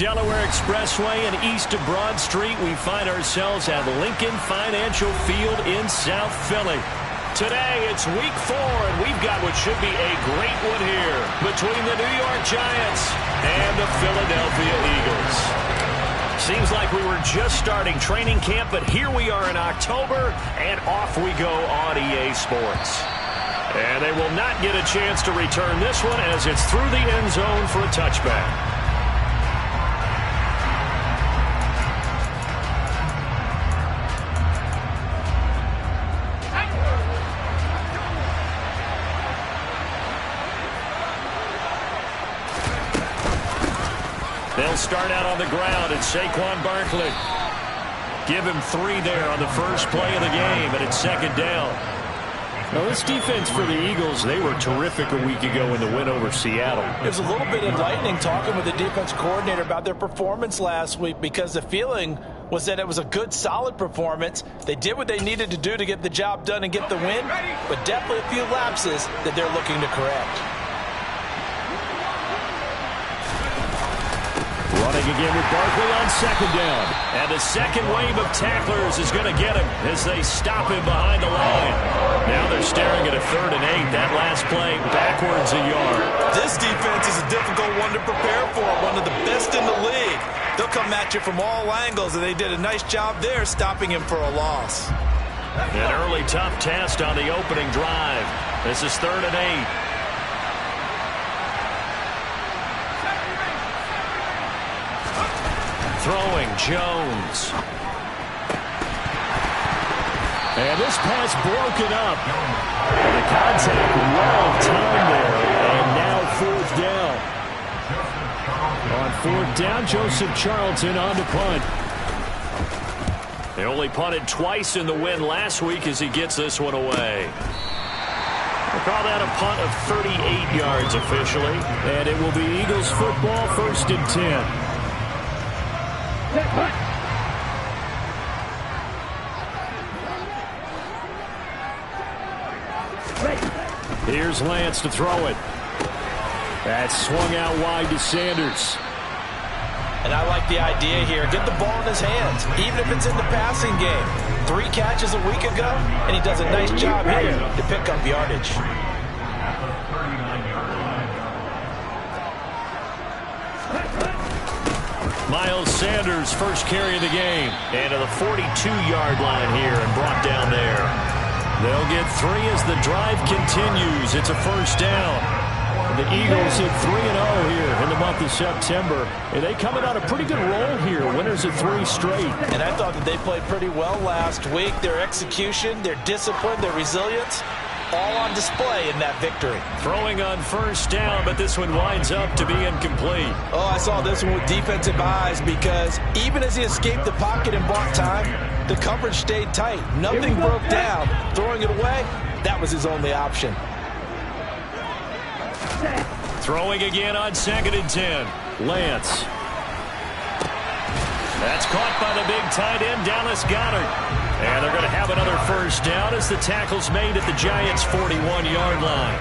Delaware Expressway and east of Broad Street, we find ourselves at Lincoln Financial Field in South Philly. Today, it's week 4, and we've got what should be a great one here between the New York Giants and the Philadelphia Eagles. Seems like we were just starting training camp, but here we are in October, and off we go on EA Sports. And they will not get a chance to return this one as it's through the end zone for a touchback. They'll start out on the ground. It's Saquon Barkley. Give him 3 there on the first play of the game, and it's second down. Now, this defense for the Eagles, they were terrific a week ago in the win over Seattle. It was a little bit enlightening talking with the defense coordinator about their performance last week because the feeling was that it was a good, solid performance. They did what they needed to do to get the job done and get the win, but definitely a few lapses that they're looking to correct. Running again with Barkley on second down. And the second wave of tacklers is going to get him as they stop him behind the line. Now they're staring at a 3rd and 8. That last play backwards a yard. This defense is a difficult one to prepare for, one of the best in the league. They'll come at you from all angles, and they did a nice job there stopping him for a loss. An early tough test on the opening drive. This is 3rd and 8. Throwing, Jones. And this pass broken up. The contact well timed there. And now 4th down. On 4th down, Joseph Charlton on to punt. They only punted twice in the win last week as he gets this one away. We'll call that a punt of 38 yards officially. And it will be Eagles football, 1st and 10. Here's Lance to throw it. That's swung out wide to Sanders. And I like the idea here. Get the ball in his hands, even if it's in the passing game. 3 catches a week ago, and he does a nice job here to pick up yardage. Miles Sanders, first carry of the game. And to the 42-yard line here and brought down there. They'll get 3 as the drive continues. It's a 1st down. The Eagles at 3-0 here in the month of September. And they coming on a pretty good roll here. Winners of 3 straight. And I thought that they played pretty well last week. Their execution, their discipline, their resilience, all on display in that victory. Throwing on 1st down, but this one winds up to be incomplete. Oh, I saw this one with defensive eyes because even as he escaped the pocket and bought time, the coverage stayed tight. Nothing broke down. Throwing it away, that was his only option. Throwing again on 2nd and 10. Lance. That's caught by the big tight end, Dallas Goedert. And they're going to have another 1st down as the tackle's made at the Giants' 41-yard line.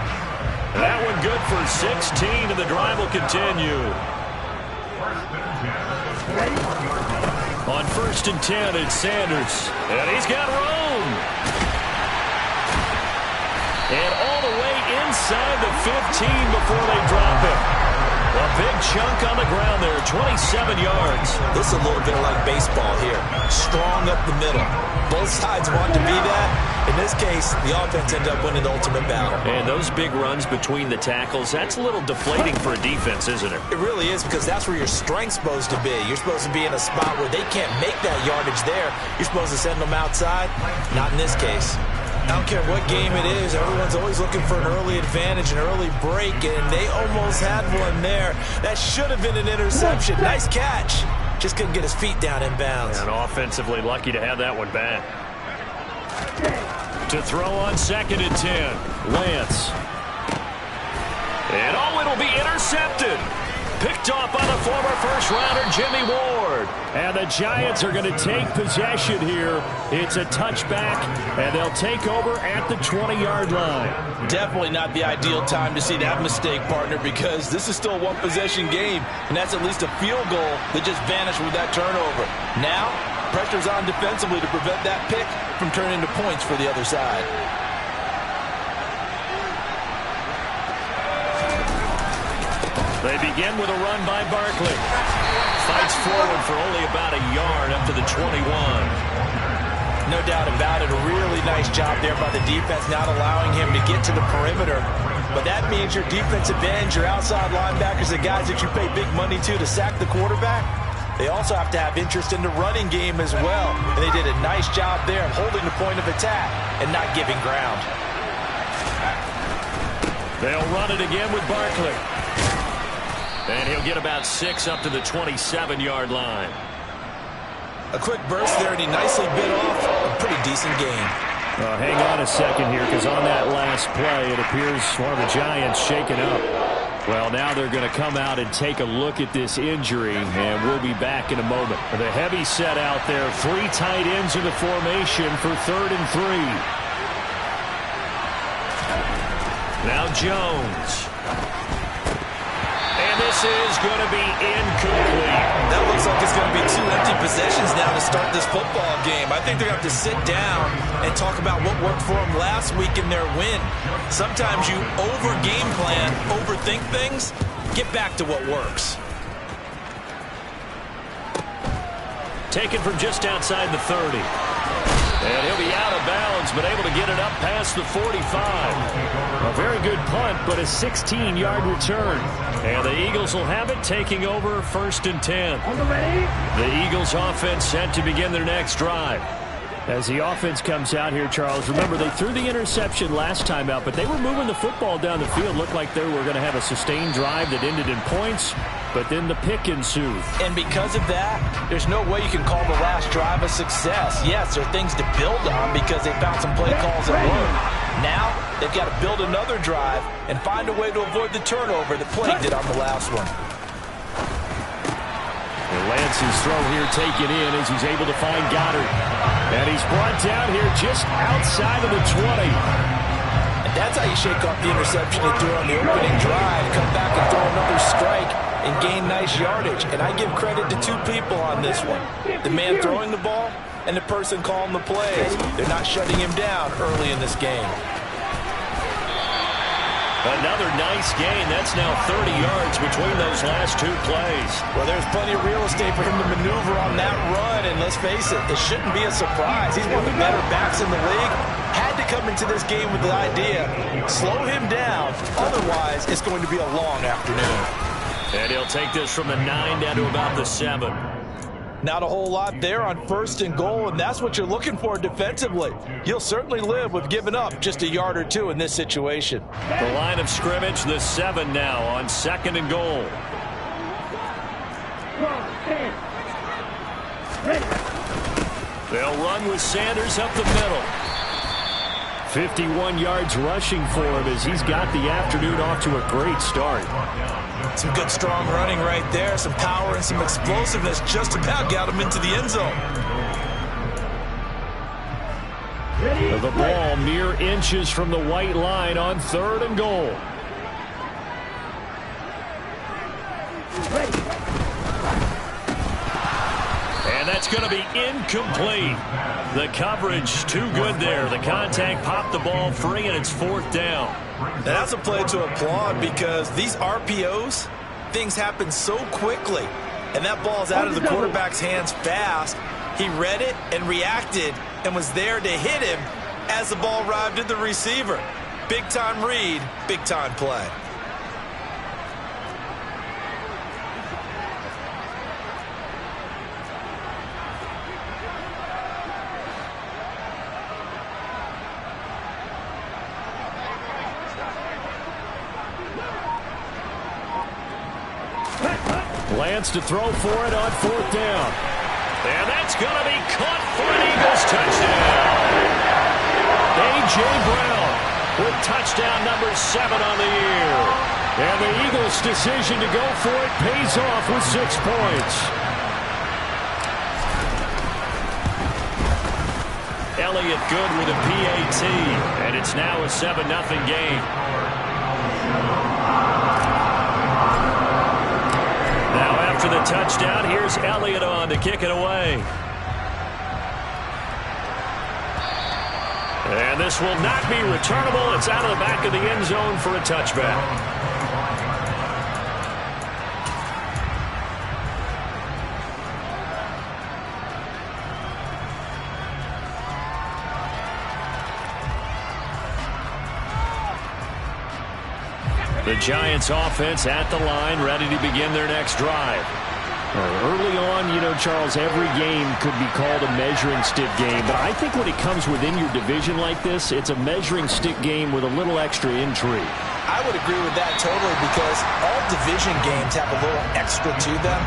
That one good for 16, and the drive will continue. On 1st and 10, it's Sanders. And he's got room. And all the way inside the 15 before they drop him. A big chunk on the ground there, 27 yards. This is a little bit like baseball here. Strong up the middle. Both sides want to be that. In this case, the offense ended up winning the ultimate battle. And those big runs between the tackles, that's a little deflating for a defense, isn't it? It really is, because that's where your strength's supposed to be. You're supposed to be in a spot where they can't make that yardage there. You're supposed to send them outside. Not in this case. I don't care what game it is. Everyone's always looking for an early advantage, an early break, and they almost had one there. That should have been an interception. Nice catch. Just couldn't get his feet down in bounds. And offensively lucky to have that one back. To throw on 2nd and 10. Lance. And it'll be intercepted. Picked off by the former first-rounder Jimmy Ward. And the Giants are going to take possession here. It's a touchback, and they'll take over at the 20-yard line. Definitely not the ideal time to see that mistake, partner, because this is still a one-possession game, and that's at least a field goal that just vanished with that turnover. Now, pressure's on defensively to prevent that pick from turning into points for the other side. They begin with a run by Barkley. Fights forward for only about a yard up to the 21. No doubt about it. A really nice job there by the defense, not allowing him to get to the perimeter. But that means your defensive ends, your outside linebackers, the guys that you pay big money to sack the quarterback, they also have to have interest in the running game as well. And they did a nice job there of holding the point of attack and not giving ground. They'll run it again with Barkley. And he'll get about 6 up to the 27-yard line. A quick burst there, and he nicely bit off a pretty decent gain. Hang on a second here, because on that last play, it appears one of the Giants shaken up. Well, now they're going to come out and take a look at this injury, and we'll be back in a moment. The heavy set out there, 3 tight ends in the formation for 3rd and 3. Now Jones. And this is going to be incomplete. That looks like it's going to be 2 empty possessions now to start this football game. I think they're going to have to sit down and talk about what worked for them last week in their win. Sometimes you over-game plan, overthink things. Get back to what works. Taken from just outside the 30. And he'll be out of bounds, but able to get it up past the 45. A very good punt, but a 16-yard return. And the Eagles will have it, taking over 1st and 10. The Eagles offense set to begin their next drive. As the offense comes out here, Charles, remember they threw the interception last time out, but they were moving the football down the field. Looked like they were going to have a sustained drive that ended in points, but then the pick ensued. And because of that, there's no way you can call the last drive a success. Yes, there are things to build on because they found some play calls that work. Now, they've got to build another drive and find a way to avoid the turnover that plagued it on the last one. Lance's throw here taken in as he's able to find Goddard. And he's brought down here just outside of the 20. And that's how you shake off the interception you threw on the opening drive. Come back and throw another strike and gain nice yardage. And I give credit to 2 people on this one. The man throwing the ball and the person calling the plays. They're not shutting him down early in this game. Another nice gain. That's now 30 yards between those last 2 plays. Well, there's plenty of real estate for him to maneuver on that run. And let's face it, it shouldn't be a surprise. He's one of the better backs in the league. Had to come into this game with the idea, slow him down. Otherwise, it's going to be a long afternoon. And he'll take this from the 9 down to about the 7. Not a whole lot there on 1st and goal, and that's what you're looking for defensively. You'll certainly live with giving up just a yard or 2 in this situation. The line of scrimmage, the 7 now on 2nd and goal. They'll run with Sanders up the middle. 51 yards rushing for him as he's got the afternoon off to a great start. Some good strong running right there, some power and some explosiveness just about got him into the end zone. The ball mere inches from the white line on 3rd and goal. And that's going to be incomplete. The coverage too good there. The contact popped the ball free, and it's 4th down. And that's a play to applaud because these RPOs, things happen so quickly. And that ball's out of the quarterback's hands fast. He read it and reacted and was there to hit him as the ball arrived at the receiver. Big-time read, big-time play. Lance to throw for it on 4th down. And that's going to be caught for an Eagles touchdown. A.J. Brown with touchdown number 7 on the year. And the Eagles' decision to go for it pays off with 6 points. Elliott good with a PAT, and it's now a 7-0 game. Now after the touchdown, here's Elliott on to kick it away. And this will not be returnable. It's out of the back of the end zone for a touchback. The Giants offense at the line, ready to begin their next drive. Early on, Charles, every game could be called a measuring stick game. But I think when it comes within your division like this, it's a measuring stick game with a little extra intrigue. I would agree with that totally because all division games have a little extra to them.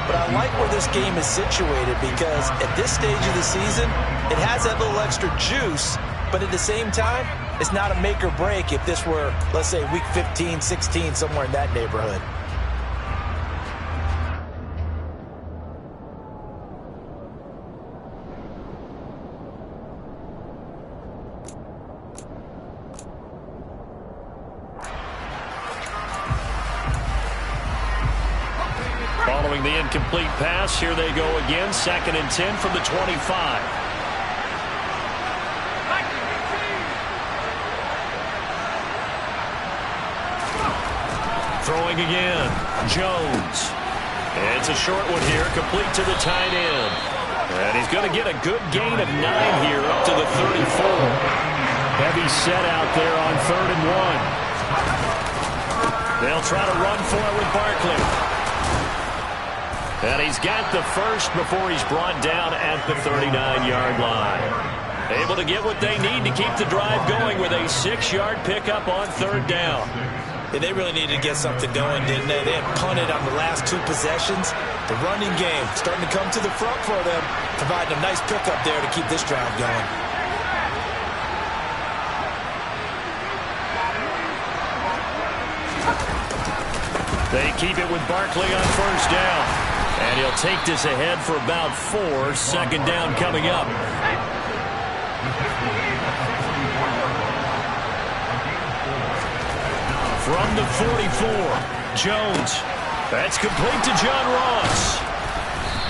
But I like where this game is situated because at this stage of the season, it has that little extra juice. But at the same time, it's not a make or break if this were, let's say, week 15, 16, somewhere in that neighborhood. Following the incomplete pass, here they go again. 2nd and 10 from the 25. Throwing again, Jones. It's a short one here, complete to the tight end. And he's going to get a good gain of 9 here up to the 34. Heavy set out there on 3rd and 1. They'll try to run for it with Barkley. And he's got the first before he's brought down at the 39-yard line. Able to get what they need to keep the drive going with a 6-yard pickup on 3rd down. Yeah, they really needed to get something going, didn't they? They had punted on the last 2 possessions. The running game starting to come to the front for them, providing a nice pickup there to keep this drive going. They keep it with Barkley on 1st down. And he'll take this ahead for about 4. 2nd down coming up. From the 44, Jones. That's complete to John Ross.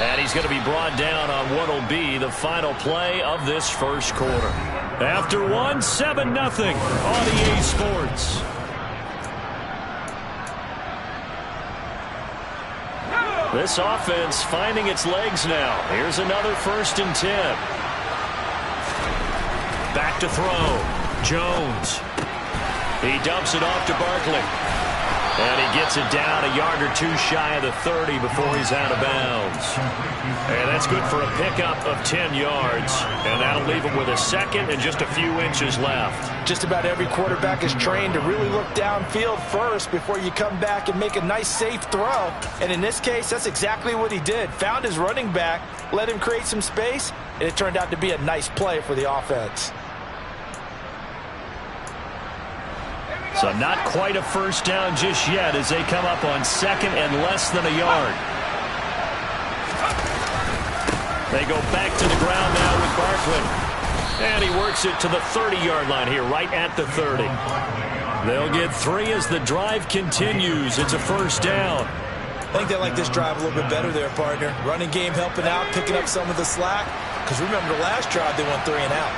And he's going to be brought down on what will be the final play of this first quarter. After 1, 7-0 on EA Sports. This offense finding its legs now. Here's another 1st and 10. Back to throw. Jones. He dumps it off to Barkley. And he gets it down a yard or 2 shy of the 30 before he's out of bounds. And that's good for a pickup of 10 yards. And that'll leave him with a 2nd and just a few inches left. Just about every quarterback is trained to really look downfield first before you come back and make a nice, safe throw. And in this case, that's exactly what he did. Found his running back, let him create some space, and it turned out to be a nice play for the offense. So not quite a 1st down just yet as they come up on 2nd and less than a yard. They go back to the ground now with Barkley. And he works it to the 30-yard line here, right at the 30. They'll get 3 as the drive continues. It's a 1st down. I think they like this drive a little bit better there, partner. Running game helping out, picking up some of the slack. Because remember the last drive, they went 3 and out.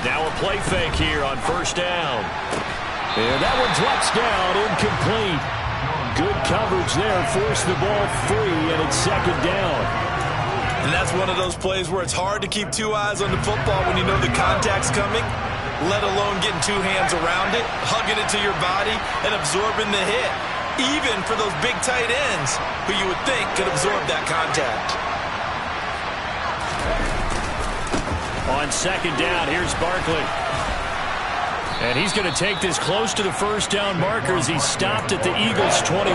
Now a play fake here on 1st down. And that one drops down, incomplete. Good coverage there, forced the ball free, and it's 2nd down. And that's one of those plays where it's hard to keep 2 eyes on the football when you know the contact's coming, let alone getting 2 hands around it, hugging it to your body, and absorbing the hit. Even for those big tight ends who you would think could absorb that contact. On 2nd down, here's Barkley. And he's going to take this close to the 1st down marker as he's stopped at the Eagles' 21. 9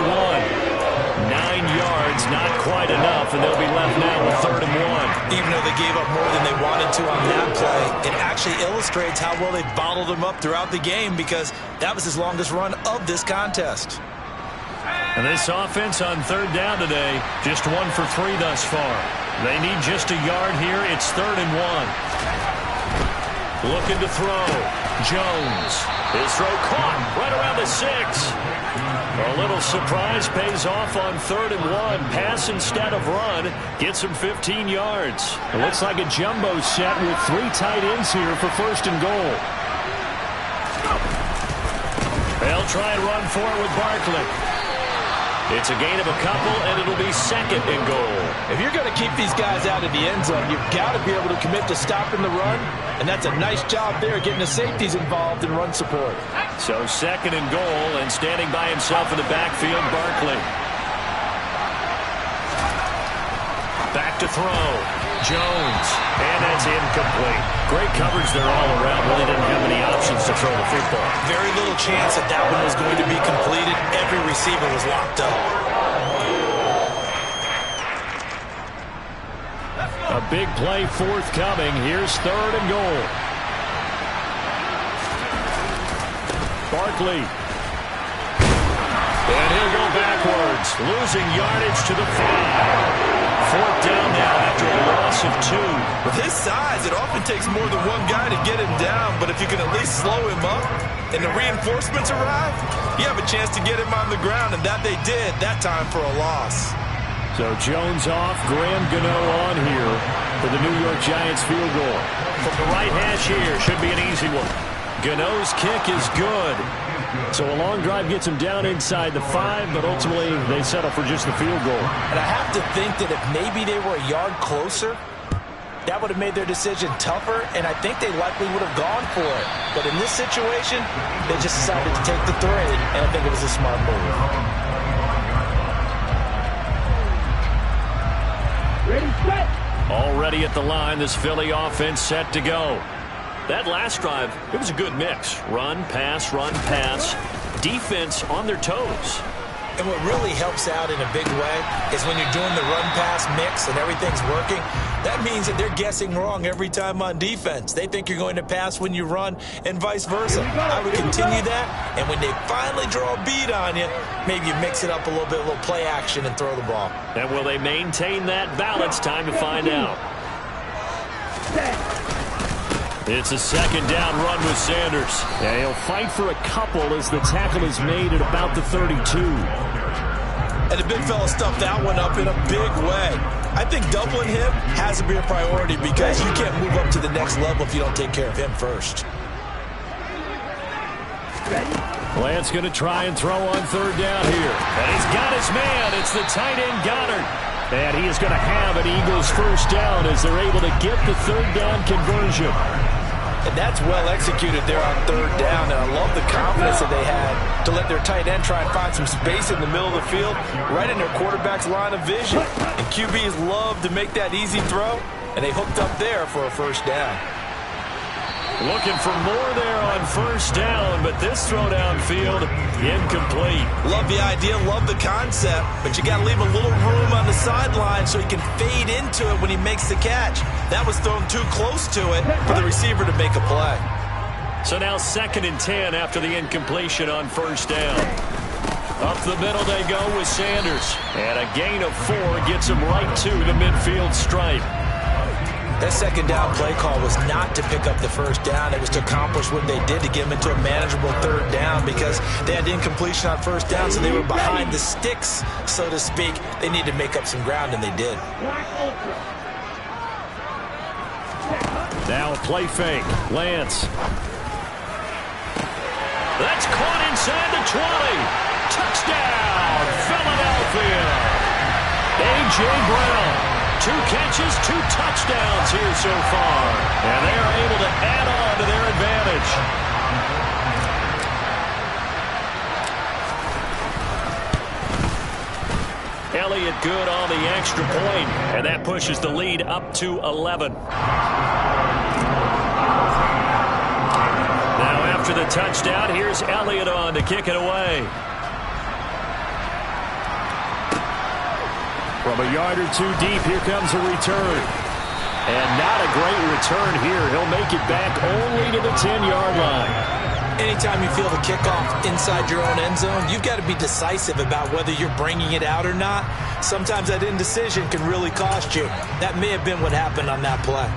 yards, not quite enough, and they'll be left now with 3rd and 1. Even though they gave up more than they wanted to on that play, it actually illustrates how well they bottled him up throughout the game because that was his longest run of this contest. And this offense on third down today, just 1 for 3 thus far. They need just a yard here. It's 3rd and 1. Looking to throw. Jones. His throw caught right around the 6. A little surprise pays off on 3rd and 1. Pass instead of run. Gets him 15 yards. It looks like a jumbo set with 3 tight ends here for 1st and goal. They'll try and run for it with Barkley. It's a gain of a couple, and it'll be 2nd and goal. If you're going to keep these guys out of the end zone, you've got to be able to commit to stopping the run, and that's a nice job there getting the safeties involved in run support. So 2nd and goal, and standing by himself in the backfield, Barkley. Back to throw. Jones. And that's incomplete. Great coverage there all around. Really didn't have many options to throw the football. Very little chance that that one was going to be completed. Every receiver was locked up. A big play forthcoming. Here's 3rd and goal. Barkley. And he'll go backwards, losing yardage to the 5. 4th down now after a loss of 2. With his size, it often takes more than one guy to get him down, but if you can at least slow him up and the reinforcements arrive, you have a chance to get him on the ground, and that they did that time for a loss. So Jones off, Graham Gano on here for the New York Giants field goal. From the right hash here, should be an easy one. Gano's kick is good. So a long drive gets him down inside the 5, but ultimately they settle for just the field goal. And I have to think that if maybe they were a yard closer, that would have made their decision tougher, and I think they likely would have gone for it. But in this situation, they just decided to take the 3, and I think it was a smart move. Ready, set. Already at the line, this Philly offense set to go. That last drive, it was a good mix. Run, pass, defense on their toes. And what really helps out in a big way is when you're doing the run-pass mix and everything's working, that means that they're guessing wrong every time on defense. They think you're going to pass when you run and vice versa. I would continue that, and when they finally draw a beat on you, maybe you mix it up a little bit, a little play action, and throw the ball. And will they maintain that balance? Time to find out. It's a 2nd down run with Sanders. Yeah, he'll fight for a couple as the tackle is made at about the 32. And the big fella stuffed that one up in a big way. I think doubling him has to be a priority because you can't move up to the next level if you don't take care of him first. Lance going to try and throw on 3rd down here. And he's got his man. It's the tight end Goddard. And he is going to have an Eagles 1st down as they're able to get the 3rd down conversion. And that's well executed there on 3rd down. And I love the confidence that they had to let their tight end try and find some space in the middle of the field, right in their quarterback's line of vision. And QBs love to make that easy throw, and they hooked up there for a 1st down. Looking for more there on 1st down, but this throw downfield, incomplete. Love the idea, love the concept, but you got to leave a little room on the sideline so he can fade into it when he makes the catch. That was thrown too close to it for the receiver to make a play. So now 2nd and 10 after the incompletion on 1st down. Up the middle they go with Sanders. And a gain of 4 gets him right to the midfield stripe. That 2nd down play call was not to pick up the 1st down. It was to accomplish what they did to get them into a manageable 3rd down because they had incompletion on 1st down, so they were behind the sticks, so to speak. They needed to make up some ground, and they did. Now a play fake. Lance. That's caught inside the 20. Touchdown, Philadelphia. A.J. Brown. 2 catches, 2 touchdowns here so far. And they are able to add on to their advantage. Elliott good on the extra point, and that pushes the lead up to 11. Now after the touchdown, here's Elliott on to kick it away. From a yard or 2 deep, here comes a return. And not a great return here. He'll make it back only to the 10-yard line. Anytime you feel the kickoff inside your own end zone, you've got to be decisive about whether you're bringing it out or not. Sometimes that indecision can really cost you. That may have been what happened on that play.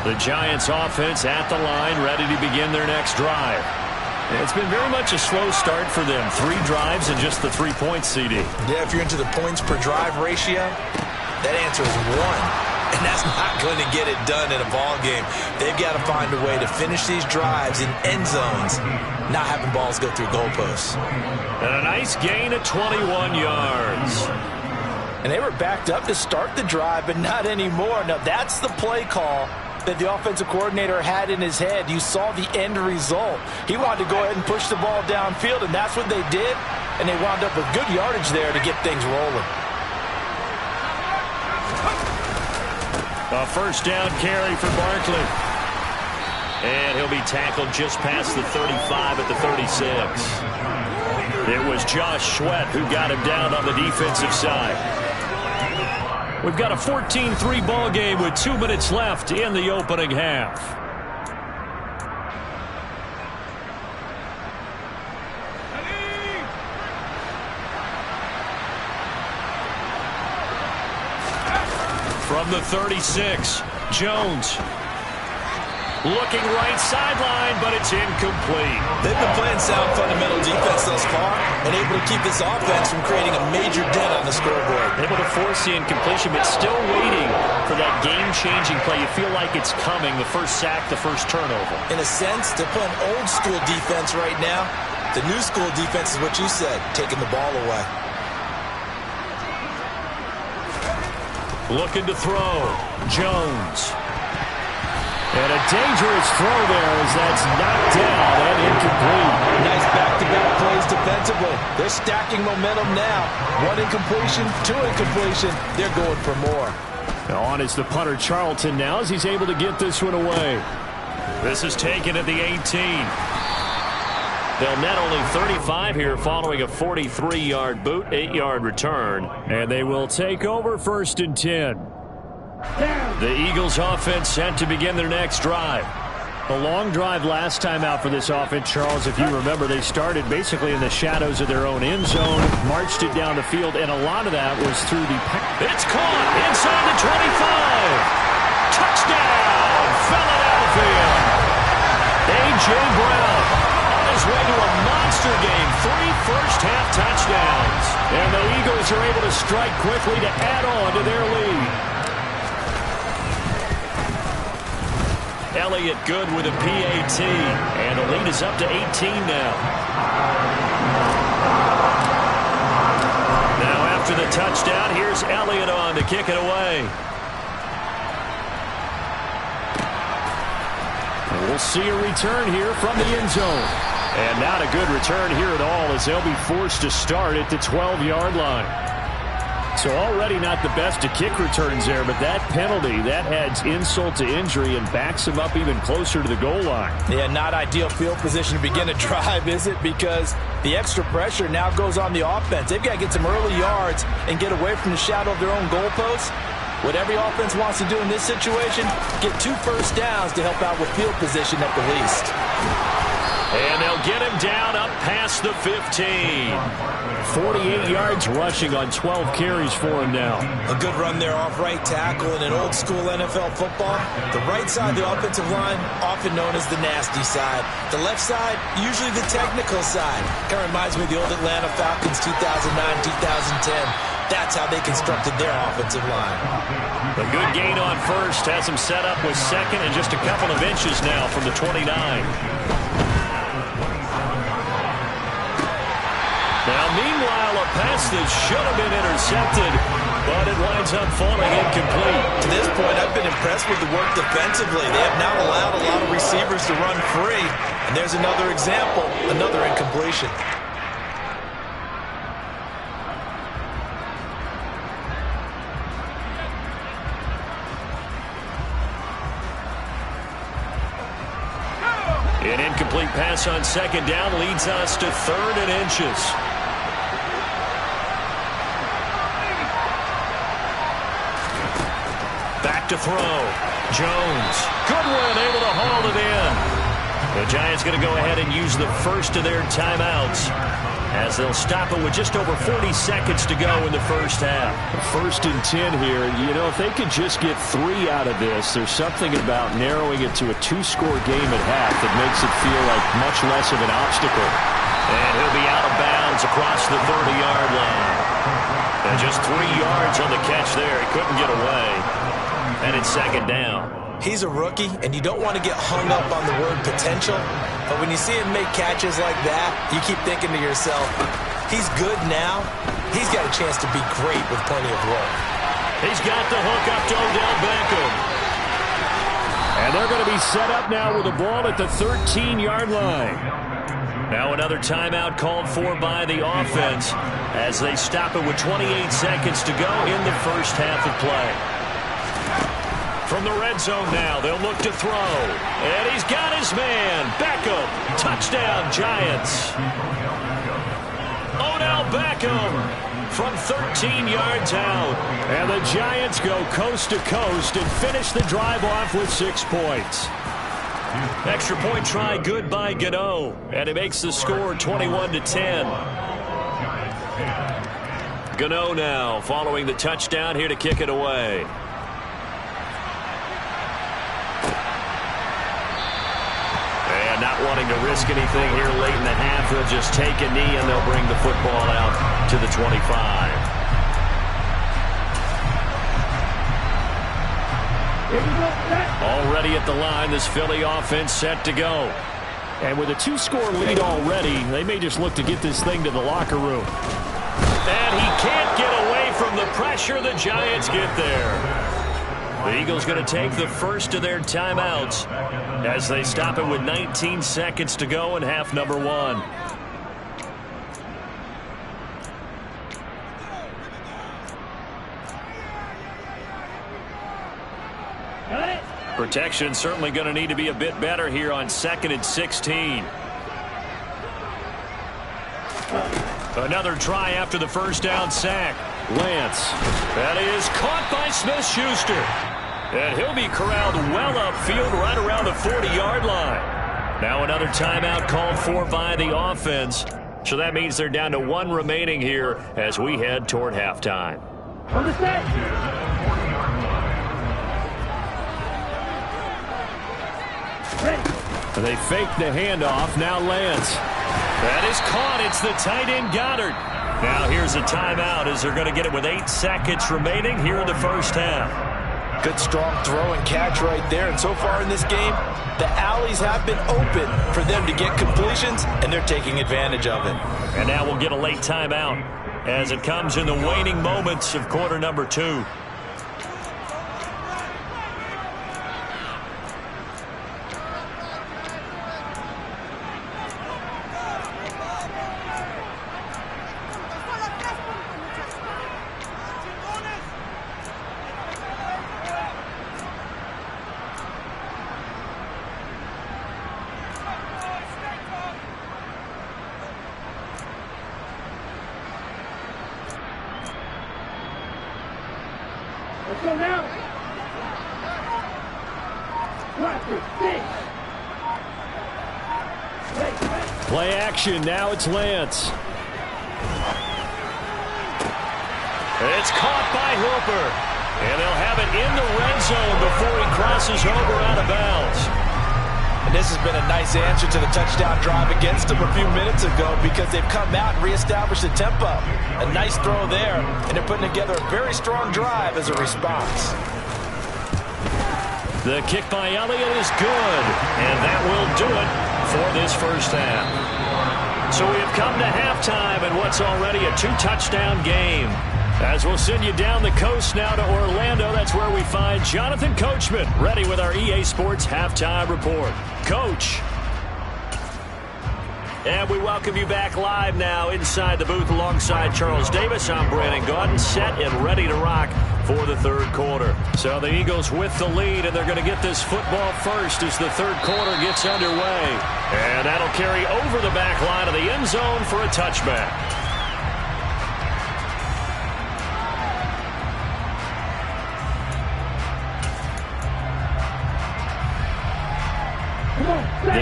The Giants offense at the line, ready to begin their next drive. It's been very much a slow start for them. 3 drives and just the 3 points, CD. Yeah, if you're into the points per drive ratio, that answer is 1. And that's not going to get it done in a ball game. They've got to find a way to finish these drives in end zones, not having balls go through goalposts. And a nice gain of 21 yards. And they were backed up to start the drive, but not anymore. Now, that's the play call that the offensive coordinator had in his head. You saw the end result. He wanted to go ahead and push the ball downfield, and that's what they did. And they wound up with good yardage there to get things rolling. A first down carry for Barkley. And he'll be tackled just past the 35 at the 36. It was Josh Sweat who got him down on the defensive side. We've got a 14-3 ball game with 2 minutes left in the opening half. From the 36, Jones. Looking right sideline, but it's incomplete. They've been playing sound fundamental defense thus far and able to keep this offense from creating a major dent on the scoreboard. Able to force the incompletion, but still waiting for that game-changing play. You feel like it's coming, the first sack, the first turnover. In a sense, they're playing old-school defense right now. The new-school defense is what you said, taking the ball away. Looking to throw. Jones. And a dangerous throw there as that's knocked down and incomplete. Nice back-to-back plays defensively. They're stacking momentum now. 1 incompletion, 2 incompletion. They're going for more. Now on is the punter Charlton now as he's able to get this one away. This is taken at the 18. They'll net only 35 here following a 43-yard boot, 8-yard return. And they will take over 1st and 10. The Eagles offense set to begin their next drive. A long drive last time out for this offense, Charles. If you remember, they started basically in the shadows of their own end zone, marched it down the field, and a lot of that was through the... It's caught inside the 25. Touchdown, Philadelphia. A.J. Brown on his way to a monster game. 3 first-half touchdowns. And the Eagles are able to strike quickly to add on to their lead. Elliott good with a PAT, and the lead is up to 18 now. Now after the touchdown, here's Elliott on to kick it away. And we'll see a return here from the end zone. And not a good return here at all as they'll be forced to start at the 12-yard line. So already not the best of kick returns there, but that penalty, that adds insult to injury and backs him up even closer to the goal line. Yeah, not ideal field position to begin a drive, is it? Because the extra pressure now goes on the offense. They've got to get some early yards and get away from the shadow of their own goalposts. What every offense wants to do in this situation, get 2 first downs to help out with field position at the least. And they'll get him down up past the 15. 48 yards rushing on 12 carries for him now. A good run there off right tackle in an old-school NFL football. The right side of the offensive line, often known as the nasty side. The left side, usually the technical side. Kind of reminds me of the old Atlanta Falcons 2009-2010. That's how they constructed their offensive line. A good gain on first has him set up with second and just a couple of inches now from the 29. Now, meanwhile, a pass that should have been intercepted, but it winds up falling incomplete. To this point, I've been impressed with the work defensively. They have not allowed a lot of receivers to run free. And there's another example, another incompletion. An incomplete pass on second down leads us to 3rd and inches. back to throw. Jones. Goodwin able to haul it in. The Giants going to go ahead and use the first of their timeouts as they'll stop it with just over 40 seconds to go in the first half. 1st and 10 here. You know, if they could just get 3 out of this, there's something about narrowing it to a 2-score game at half that makes it feel like much less of an obstacle. And he'll be out of bounds across the 30-yard line. And just 3 yards on the catch there. He couldn't get away. And it's 2nd down. He's a rookie, and you don't want to get hung up on the word potential. But when you see him make catches like that, you keep thinking to yourself, he's good now. He's got a chance to be great with plenty of work. He's got the hook up to Odell Beckham. And they're going to be set up now with the ball at the 13-yard line. Now another timeout called for by the offense as they stop it with 28 seconds to go in the first half of play. From the red zone now, they'll look to throw. And he's got his man. Beckham. Touchdown, Giants. Odell Beckham from 13 yards out. And the Giants go coast to coast and finish the drive off with 6 points. Extra point try good by Gano. And it makes the score 21-10. Gano now following the touchdown here to kick it away. Not wanting to risk anything here late in the half, they'll just take a knee and they'll bring the football out to the 25. Already at the line, this Philly offense set to go. And with a 2-score lead already, they may just look to get this thing to the locker room. And he can't get away from the pressure. The Giants get there. The Eagles going to take the first of their timeouts as they stop it with 19 seconds to go in half number 1. Protection certainly going to need to be a bit better here on 2nd and 16. Another try after the first down sack. Lance. That is caught by Smith-Schuster. And he'll be corralled well upfield right around the 40-yard line. Now another timeout called for by the offense. So that means they're down to 1 remaining here as we head toward halftime. They fake the handoff. Now Lance. That is caught. It's the tight end Goddard. Now here's a timeout as they're going to get it with 8 seconds remaining here in the first half. Good strong throw and catch right there. And so far in this game, the alleys have been open for them to get completions, and they're taking advantage of it. And now we'll get a late timeout as it comes in the waning moments of quarter number 2. Let's go now. Play action. Now it's Lance. It's caught by Hooper. And they'll have it in the red zone before he crosses over out of bounds. And this has been a nice answer to the touchdown drive against them a few minutes ago because they've come out and reestablished the tempo. A nice throw there, and they're putting together a very strong drive as a response. The kick by Elliott is good, and that will do it for this first half. So we have come to halftime in what's already a 2-touchdown game. As we'll send you down the coast now to Orlando, that's where we find Jonathan Coachman ready with our EA Sports Halftime Report. Coach. And we welcome you back live now inside the booth alongside Charles Davis. I'm Brandon Gaudin, set and ready to rock for the third quarter. So the Eagles with the lead, and they're going to get this football first as the third quarter gets underway. And that'll carry over the back line of the end zone for a touchback.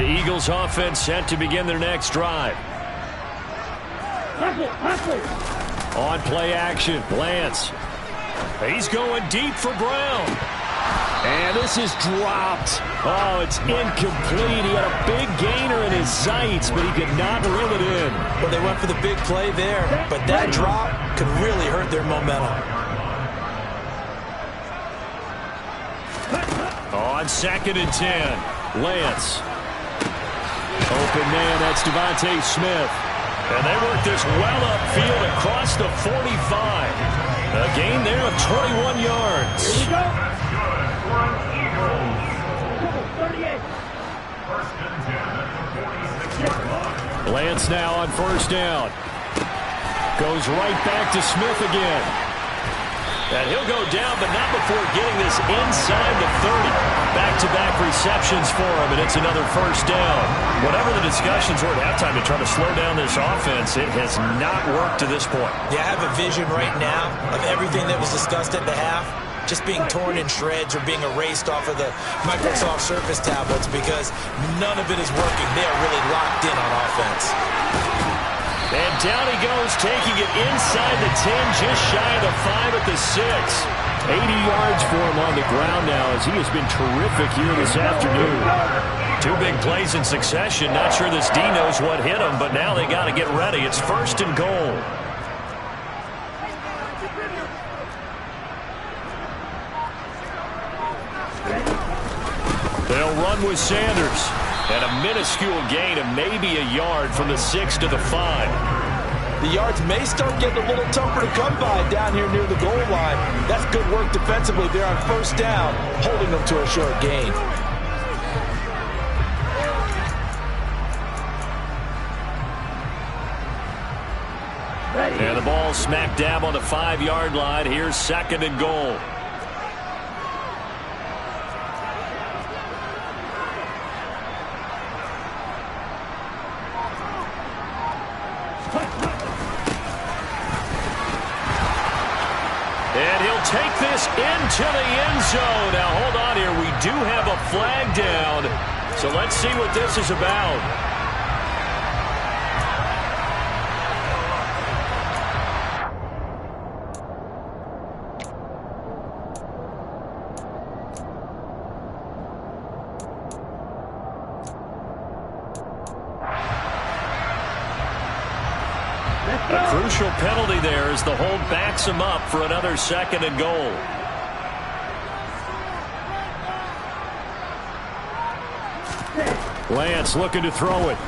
The Eagles offense set to begin their next drive. On play action, Lance. He's going deep for Brown. And this is dropped. Oh, it's incomplete. He had a big gainer in his sights, but he could not reel it in. Well, they went for the big play there, but that drop could really hurt their momentum. On 2nd and 10, Lance. Open man, that's Devontae Smith. And they work this well upfield across the 45. A gain there of 21 yards. Here we go. Lance now on 1st down. Goes right back to Smith again. And he'll go down, but not before getting this inside the 30. Back-to-back receptions for him, and it's another 1st down. Whatever the discussions were at halftime to try to slow down this offense, it has not worked to this point. Yeah, I have a vision right now of everything that was discussed at the half just being torn in shreds or being erased off of the Microsoft Surface tablets because none of it is working. They are really locked in on offense. And down he goes, taking it inside the 10, just shy of the 5 at the 6. 80 yards for him on the ground now as he has been terrific here this afternoon. 2 big plays in succession. Not sure this D knows what hit him, but now they got to get ready. It's 1st and goal. They'll run with Sanders. And a minuscule gain of maybe a yard from the 6 to the 5. The yards may start getting a little tougher to come by down here near the goal line. That's good work defensively there on 1st down, holding them to a short gain. And the ball smack dab on the 5-yard line. Here's 2nd and goal. And he'll take this into the end zone. Now, hold on here. We do have a flag down. So let's see what this is about. A crucial penalty there as the hold backs him up for another 2nd and goal. Lance looking to throw it.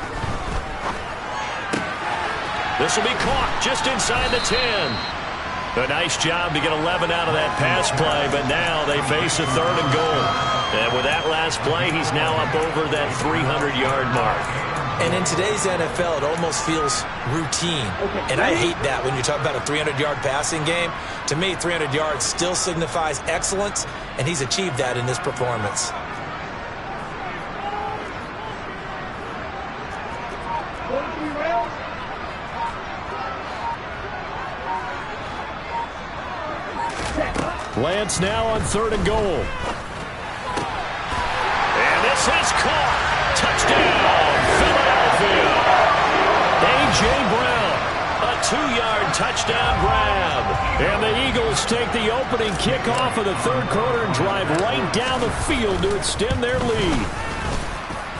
This will be caught just inside the 10. A nice job to get 11 out of that pass play, but now they face a 3rd and goal. And with that last play, he's now up over that 300-yard mark. And in today's NFL, it almost feels routine. And I hate that when you talk about a 300-yard passing game. To me, 300 yards still signifies excellence, and he's achieved that in this performance. Lance now on 3rd and goal. And this is caught. Touchdown, Philadelphia. A.J. Brown, a 2-yard touchdown grab. And the Eagles take the opening kickoff of the 3rd quarter and drive right down the field to extend their lead.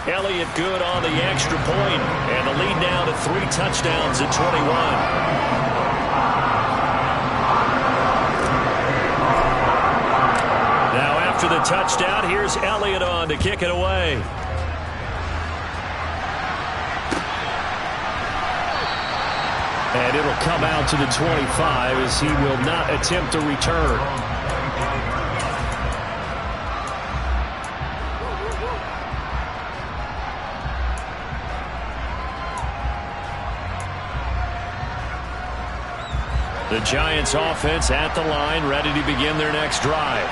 Elliott good on the extra point, and the lead now to 3 touchdowns at 21. After the touchdown, here's Elliott on to kick it away. And it'll come out to the 25 as he will not attempt a return. The Giants offense at the line, ready to begin their next drive.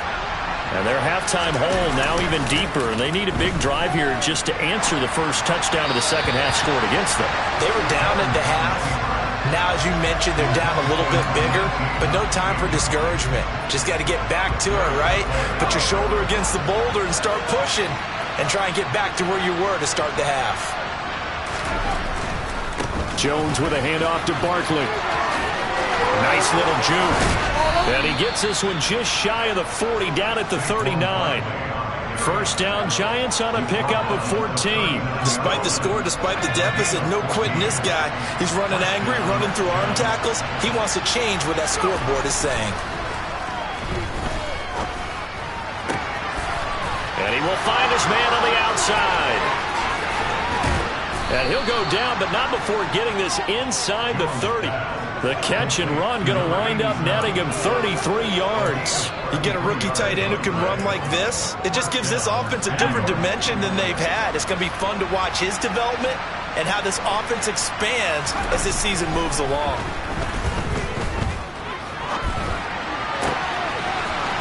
And their halftime hole now even deeper, and they need a big drive here just to answer the first touchdown of the second half scored against them. They were down at the half. Now, as as you mentioned, they're down a little bit bigger, but no time for discouragement. Just got to get back to it, right? Put your shoulder against the boulder and start pushing and try and get back to where you were to start the half. Jones with a handoff to Barkley. Nice little juke. And he gets this one just shy of the 40, down at the 39. First down, Giants on a pickup of 14. Despite the score, despite the deficit, no quitting this guy. He's running angry, running through arm tackles. He wants to change what that scoreboard is saying. And he will find his man on the outside. And he'll go down, but not before getting this inside the 30. The catch and run going to wind up netting him 33 yards. You get a rookie tight end who can run like this, it just gives this offense a different dimension than they've had. It's going to be fun to watch his development and how this offense expands as this season moves along.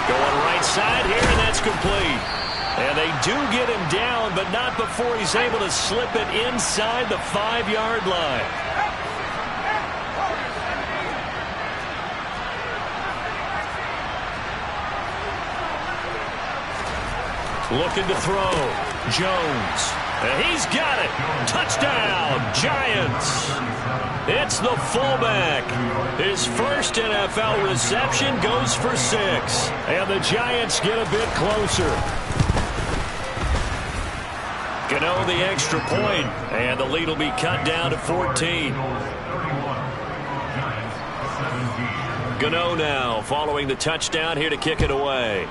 Going right side here, and that's complete. And they do get him down, but not before he's able to slip it inside the 5-yard line. Looking to throw. Jones. And he's got it. Touchdown, Giants. It's the fullback. His first NFL reception goes for 6. And the Giants get a bit closer. Gano the extra point. And the lead will be cut down to 14. Gano now following the touchdown here to kick it away.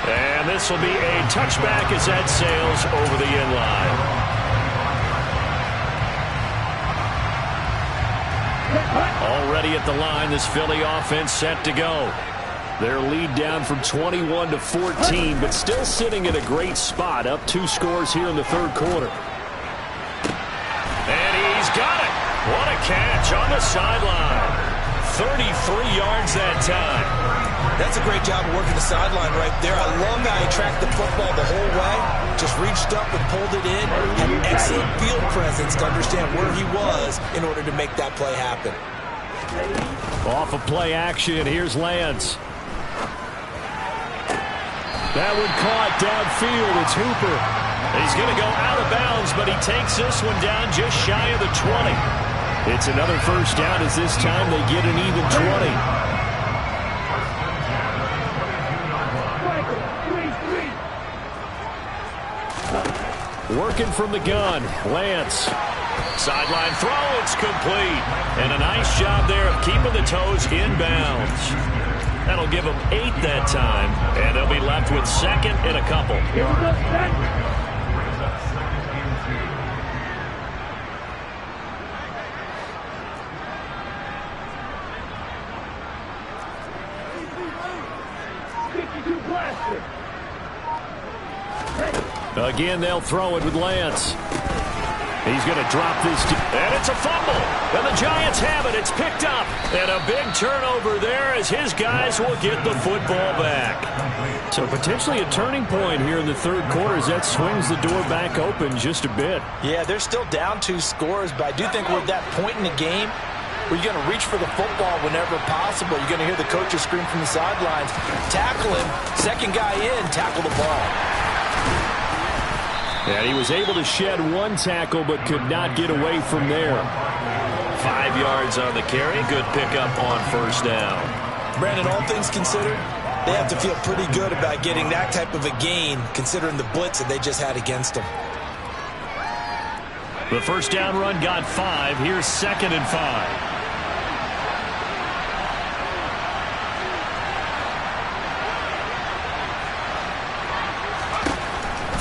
And this will be a touchback as that sails over the end line. Already at the line, this Philly offense set to go. Their lead down from 21 to 14, but still sitting at a great spot, up 2 scores here in the third quarter. And he's got it. What a catch on the sideline. 33 yards that time. That's a great job of working the sideline right there. I love how he tracked the football the whole way. Just reached up and pulled it in. Had excellent field presence to understand where he was in order to make that play happen. Off of play action, here's Lance. That one caught downfield. It's Hooper. He's going to go out of bounds, but he takes this one down just shy of the 20. It's another first down as this time they get an even 20. Working from the gun, Lance. Sideline throw, it's complete. And a nice job there of keeping the toes inbounds. That'll give them 8 that time, and they'll be left with second and a couple. Again, they'll throw it with Lance. He's going to drop this. And it's a fumble. And the Giants have it. It's picked up. And a big turnover there as his guys will get the football back. So potentially a turning point here in the third quarter as that swings the door back open just a bit. Yeah, they're still down 2 scores, but I do think we're at that point in the game where you're going to reach for the football whenever possible. You're going to hear the coaches scream from the sidelines. Tackle him. Second guy in. Tackle the ball. And he was able to shed 1 tackle but could not get away from there. 5 yards on the carry. Good pickup on first down. Brandon, all things considered, they have to feel pretty good about getting that type of a gain considering the blitz that they just had against them. The first down run got 5. Here's 2nd and 5.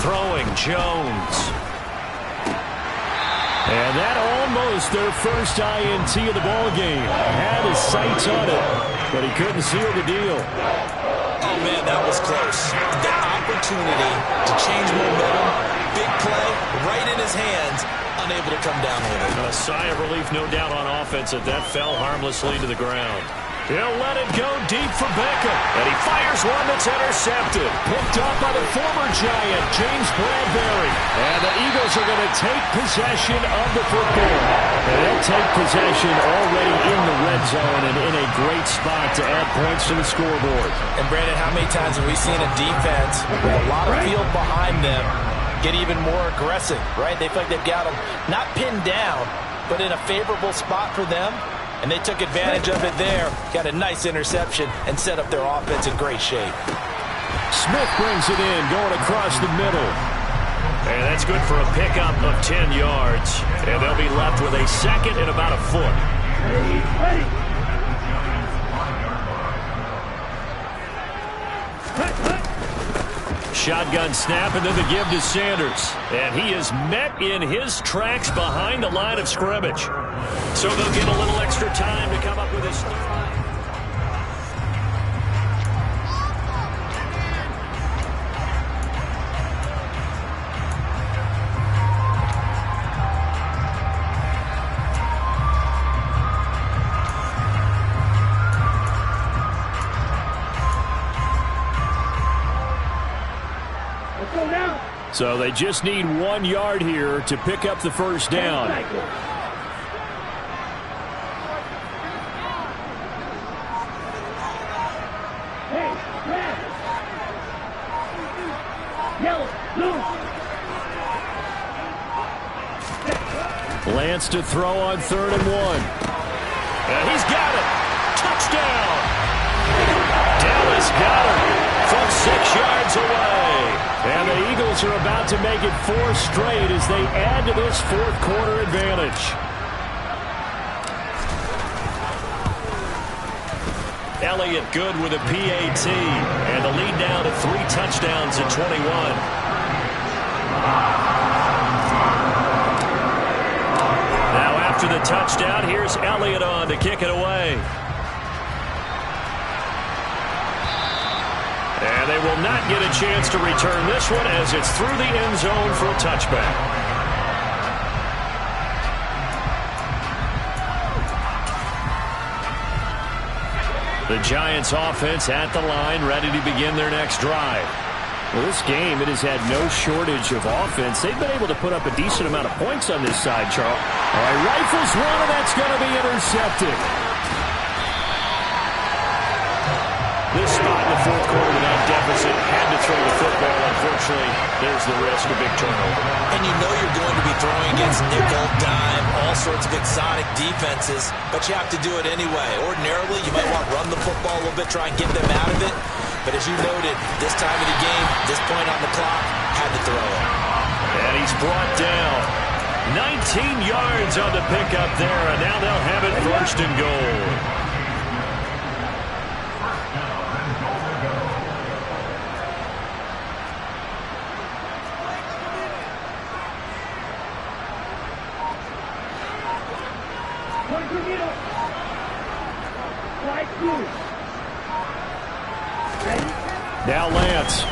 Throwing, Jones. And that almost their first INT of the ball game. Had his sights on it, but he couldn't seal the deal. Oh, man, that was close. The opportunity to change momentum, big play, right in his hands, unable to come down with it. A sigh of relief, no doubt, on offense that fell harmlessly to the ground. He'll let it go deep for Beckham. And he fires one that's intercepted. Picked up by the former Giant, James Bradbury. And the Eagles are going to take possession of the football. And they'll take possession already in the red zone and in a great spot to add points to the scoreboard. And Brandon, how many times have we seen a defense with a lot of field behind them get even more aggressive, right? They feel like they've got them not pinned down, but in a favorable spot for them. And they took advantage of it there, got a nice interception, and set up their offense in great shape. Smith brings it in, going across the middle. And that's good for a pickup of 10 yards. And they'll be left with a second and about a foot. Shotgun snap, and then the give to Sanders. And he is met in his tracks behind the line of scrimmage. So they'll get a little extra time to come up with his... So they just need 1 yard here to pick up the first down. Lance to throw on 3rd and 1. And he's got it. Touchdown. Dallas Goedert from 6 yards away. And the Eagles are about to make it 4 straight as they add to this fourth quarter advantage. Elliott good with a PAT. And the lead down to 3 touchdowns at 21. Now after the touchdown, here's Elliott on to kick it away. And they will not get a chance to return this one as it's through the end zone for a touchback. The Giants offense at the line, ready to begin their next drive. Well, this game, it has had no shortage of offense. They've been able to put up a decent amount of points on this side, Charles. All right, rifles one, and that's going to be intercepted. This spot in the fourth quarter without deficit, had to throw the football. Unfortunately, there's the risk of big turnover. And you know you're going to be throwing against nickel, dime, all sorts of exotic defenses, but you have to do it anyway. Ordinarily, you might want to run the football a little bit, try and get them out of it. But as you noted, this time of the game, this point on the clock, had to throw it. And he's brought down. 19 yards on the pickup there, and now they'll have it 1st and goal. Now Lance.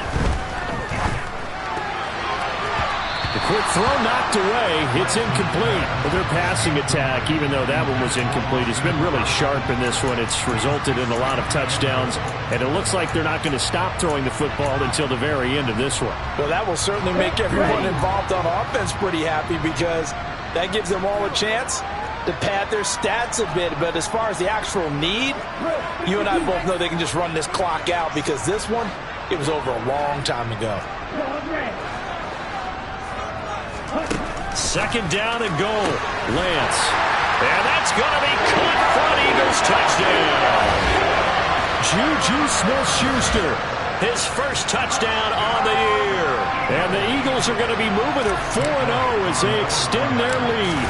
The quick throw knocked away. It's incomplete. Well, their passing attack, even though that one was incomplete, has been really sharp in this one. It's resulted in a lot of touchdowns, and it looks like they're not going to stop throwing the football until the very end of this one. Well, that will certainly make everyone involved on offense pretty happy because that gives them all a chance to pad their stats a bit. But as far as the actual need, you and I both know they can just run this clock out because this one, it was over a long time ago. 2nd down and goal. Lance. And that's going to be caught for an Eagles touchdown. Juju Smith-Schuster, his first touchdown on the year. And the Eagles are going to be moving to 4-0 as they extend their lead.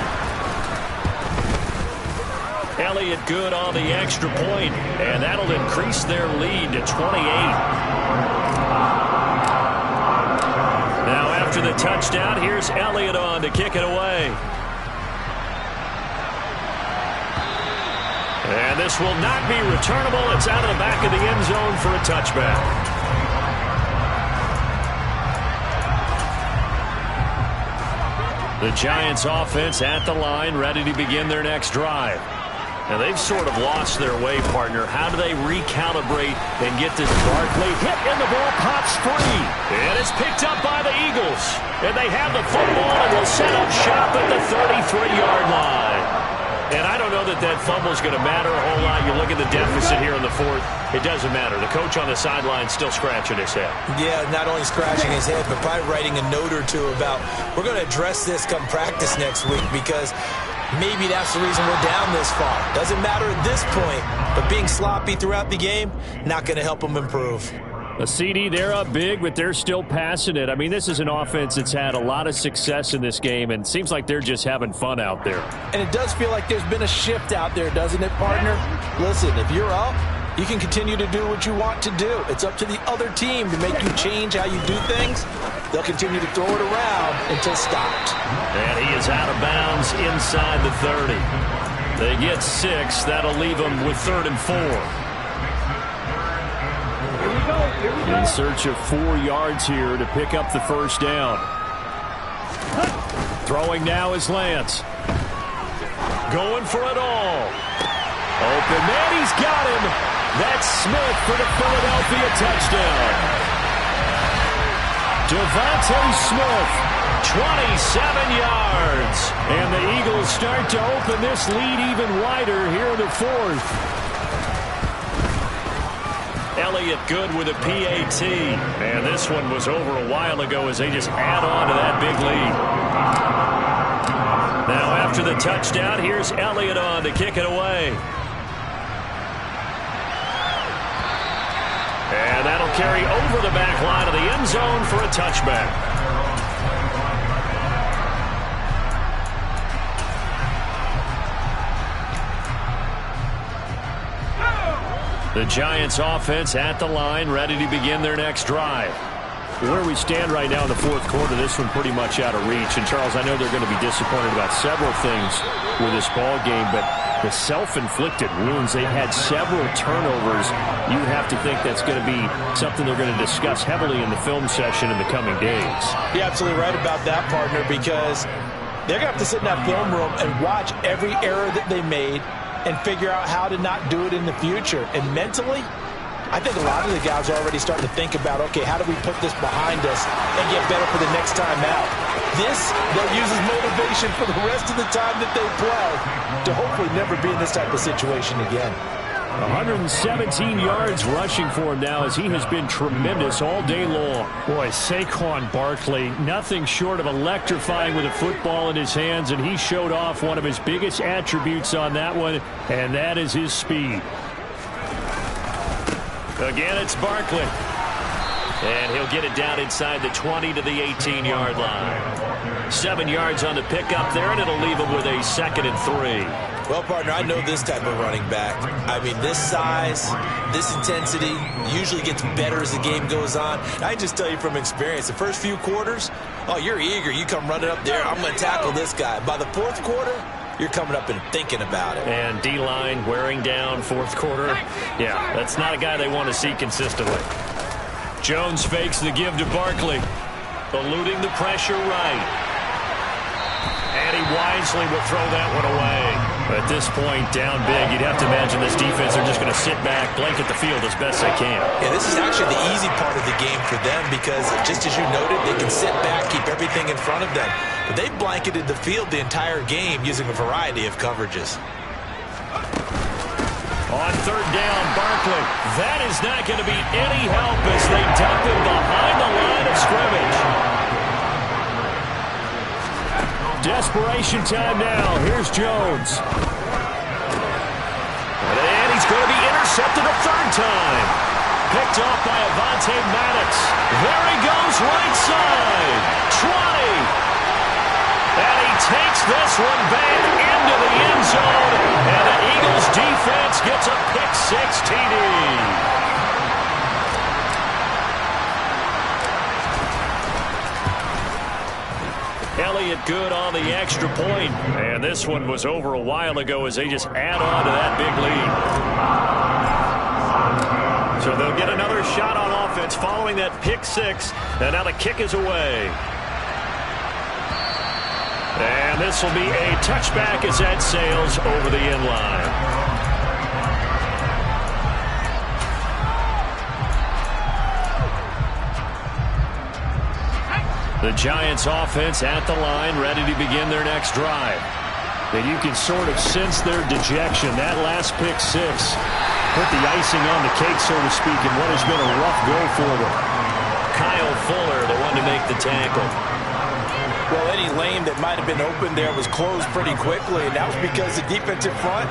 Elliott good on the extra point, and that'll increase their lead to 28. Now after the touchdown, here's Elliott on to kick it away. And this will not be returnable. It's out of the back of the end zone for a touchback. The Giants offense at the line, ready to begin their next drive. And they've sort of lost their way, partner. How do they recalibrate and get this? Barkley hit and the ball pops free. And it's picked up by the Eagles. And they have the football and will set up shop at the 33-yard line. And I don't know that that fumble is going to matter a whole lot. You look at the deficit here in the fourth. It doesn't matter. The coach on the sideline still scratching his head. Yeah, not only scratching his head, but probably writing a note or two about, we're going to address this come practice next week, because maybe that's the reason we're down this far. Doesn't matter at this point, but being sloppy throughout the game, not going to help them improve. A CD, they're up big, but they're still passing it. I mean, this is an offense that's had a lot of success in this game, and it seems like they're just having fun out there. And it does feel like there's been a shift out there, doesn't it, partner? Listen, if you're up, you can continue to do what you want to do. It's up to the other team to make you change how you do things. They'll continue to throw it around until stopped. And he is out of bounds inside the 30. They get 6. That'll leave them with 3rd and 4. In search of 4 yards here to pick up the first down. Throwing now is Lance. Going for it all. Open man, he's got him. That's Smith for the Philadelphia touchdown. Devontae Smith, 27 yards. And the Eagles start to open this lead even wider here in the fourth. Elliott good with a PAT. And this one was over a while ago as they just add on to that big lead. Now after the touchdown, here's Elliott on to kick it away. And that'll carry over the back line of the end zone for a touchback. The Giants offense at the line, ready to begin their next drive. Where we stand right now in the fourth quarter, this one pretty much out of reach. And, Charles, I know they're going to be disappointed about several things with this ball game, but the self-inflicted wounds, they had several turnovers. You have to think that's going to be something they're going to discuss heavily in the film session in the coming days. You're absolutely right about that, partner, because they're going to have to sit in that film room and watch every error that they made and figure out how to not do it in the future. And mentally, I think a lot of the guys are already starting to think about, okay, how do we put this behind us and get better for the next time out? This, they'll use as motivation for the rest of the time that they play to hopefully never be in this type of situation again. 117 yards rushing for him now as he has been tremendous all day long. Boy, Saquon Barkley, nothing short of electrifying with a football in his hands, and he showed off one of his biggest attributes on that one, and that is his speed. Again, it's Barkley. And he'll get it down inside the 20 to the 18-yard line. 7 yards on the pickup there, and it'll leave him with a 2nd and 3. Well, partner, I know this type of running back. I mean, this size, this intensity usually gets better as the game goes on. I just tell you from experience, the first few quarters, oh, you're eager. You come running up there, I'm going to tackle this guy. By the fourth quarter, you're coming up and thinking about it. And D-line wearing down fourth quarter. Yeah, that's not a guy they want to see consistently. Jones fakes the give to Barkley, eluding the pressure right. And he wisely will throw that one away. At this point, down big, you'd have to imagine this defense are just going to sit back, blanket the field as best they can. Yeah, this is actually the easy part of the game for them because, just as you noted, they can sit back, keep everything in front of them. But they've blanketed the field the entire game using a variety of coverages. On third down, Barkley. That is not going to be any help as they dump him behind the line of scrimmage. Desperation time now. Here's Jones. And he's going to be intercepted a third time. Picked off by Avonte Maddox. There he goes, right side. 20. And he takes this one back into the end zone. And the Eagles defense gets a pick-6 TD. Elliott good on the extra point. And this one was over a while ago as they just add on to that big lead. So they'll get another shot on offense following that pick-6. And now the kick is away. And this will be a touchback as that sails over the end line. The Giants offense at the line, ready to begin their next drive. And you can sort of sense their dejection. That last pick six put the icing on the cake, so to speak, in what has been a rough go for them. Kyle Fuller, the one to make the tackle. Well, any lane that might have been open there was closed pretty quickly, and that was because the defensive front,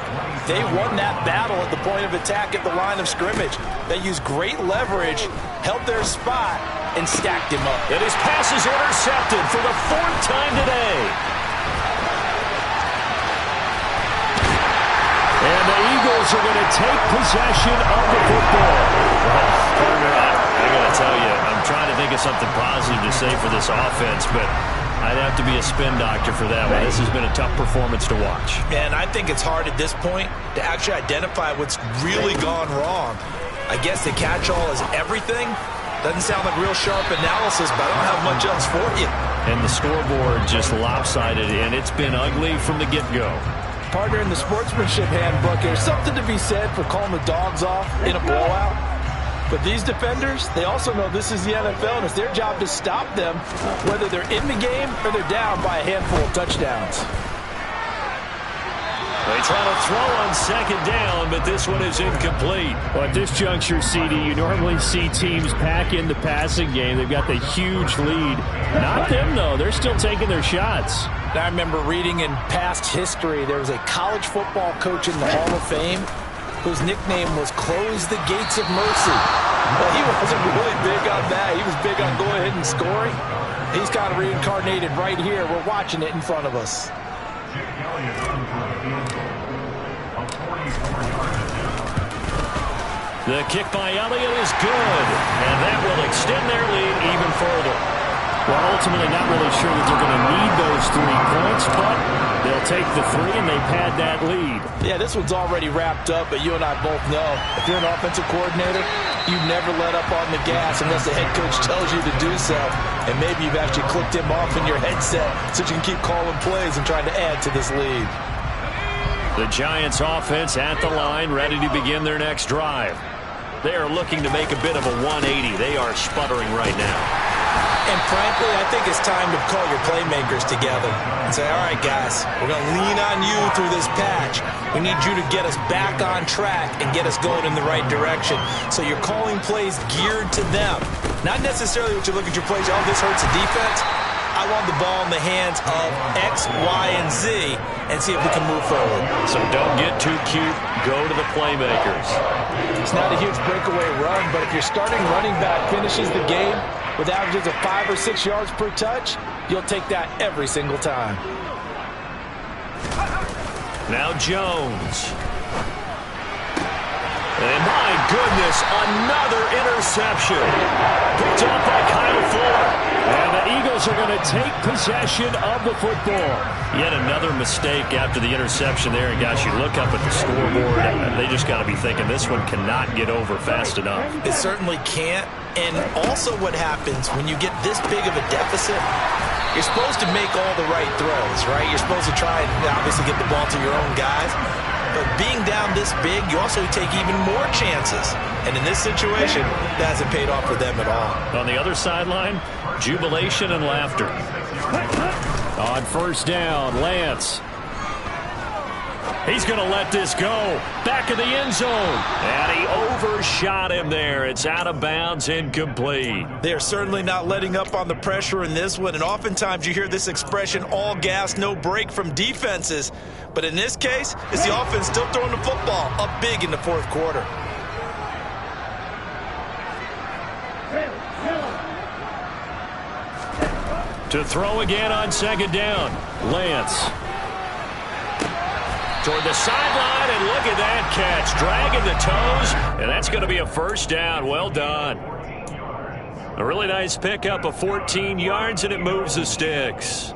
they won that battle at the point of attack at the line of scrimmage. They used great leverage, held their spot, and stacked him up. And his pass is intercepted for the 4th time today. And the Eagles are going to take possession of the football. Well, partner, I got to tell you, I'm trying to think of something positive to say for this offense, but I'd have to be a spin doctor for that one. This has been a tough performance to watch. Man, I think it's hard at this point to actually identify what's really gone wrong. I guess the catch-all is everything. Doesn't sound like real sharp analysis, but I don't have much else for you. And the scoreboard just lopsided, and it's been ugly from the get-go. Partner, in the sportsmanship handbook, there's something to be said for calling the dogs off in a blowout. But these defenders, they also know this is the NFL, and it's their job to stop them, whether they're in the game or they're down by a handful of touchdowns. They try to throw on second down, but this one is incomplete. Well, at this juncture, CD, you normally see teams pack in the passing game. They've got the huge lead. Not them, though. They're still taking their shots. I remember reading in past history, there was a college football coach in the Hall of Fame whose nickname was Close the Gates of Mercy. Well, he wasn't really big on that. He was big on go ahead and scoring. He's kind of reincarnated right here. We're watching it in front of us. The kick by Elliott is good, and that will extend their lead even further. Well, ultimately not really sure that they're going to need those 3 points, but they'll take the 3 and they pad that lead. Yeah, this one's already wrapped up, but you and I both know if you're an offensive coordinator, you never let up on the gas unless the head coach tells you to do so. And maybe you've actually clicked him off in your headset so you can keep calling plays and trying to add to this lead. The Giants offense at the line, ready to begin their next drive. They are looking to make a bit of a 180. They are sputtering right now. And frankly, I think it's time to call your playmakers together and say, all right, guys, we're going to lean on you through this patch. We need you to get us back on track and get us going in the right direction. So you're calling plays geared to them. Not necessarily what you look at your plays, oh, this hurts the defense. I want the ball in the hands of X, Y, and Z and see if we can move forward. So don't get too cute. Go to the playmakers. It's not a huge breakaway run, but if your starting running back finishes the game with averages of 5 or 6 yards per touch, you'll take that every single time. Now Jones. And my goodness, another interception. Picked up by Kyle Fuller. And the Eagles are going to take possession of the football. Yet another mistake after the interception there. And gosh, you look up at the scoreboard, and they just got to be thinking this one cannot get over fast enough. It certainly can't. And also what happens when you get this big of a deficit, you're supposed to make all the right throws, right? You're supposed to try and obviously get the ball to your own guys. But being down this big, you also take even more chances. And in this situation, that hasn't paid off for them at all. On the other sideline, jubilation and laughter. On first down, Lance. He's going to let this go. Back of the end zone. And he overshot him there. It's out of bounds, incomplete. They are certainly not letting up on the pressure in this one. And oftentimes you hear this expression, all gas, no break from defenses. But in this case, it's the offense still throwing the football up big in the 4th quarter. To throw again on second down. Lance. Toward the sideline, and look at that catch. Dragging the toes, and that's going to be a first down. Well done. A really nice pickup of 14 yards, and it moves the sticks.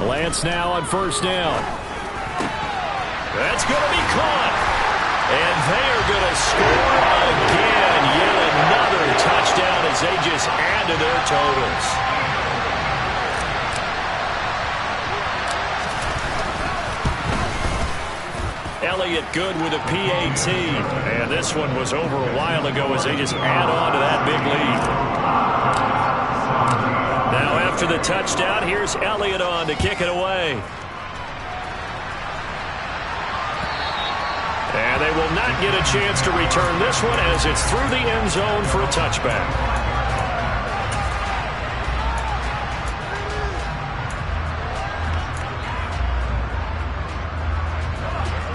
Lance now on first down. That's going to be caught. And they are going to score again. Yet another touchdown into their totals. Elliott good with a PAT. And this one was over a while ago as they just add on to that big lead. Now after the touchdown, here's Elliott on to kick it away. And they will not get a chance to return this one as it's through the end zone for a touchback.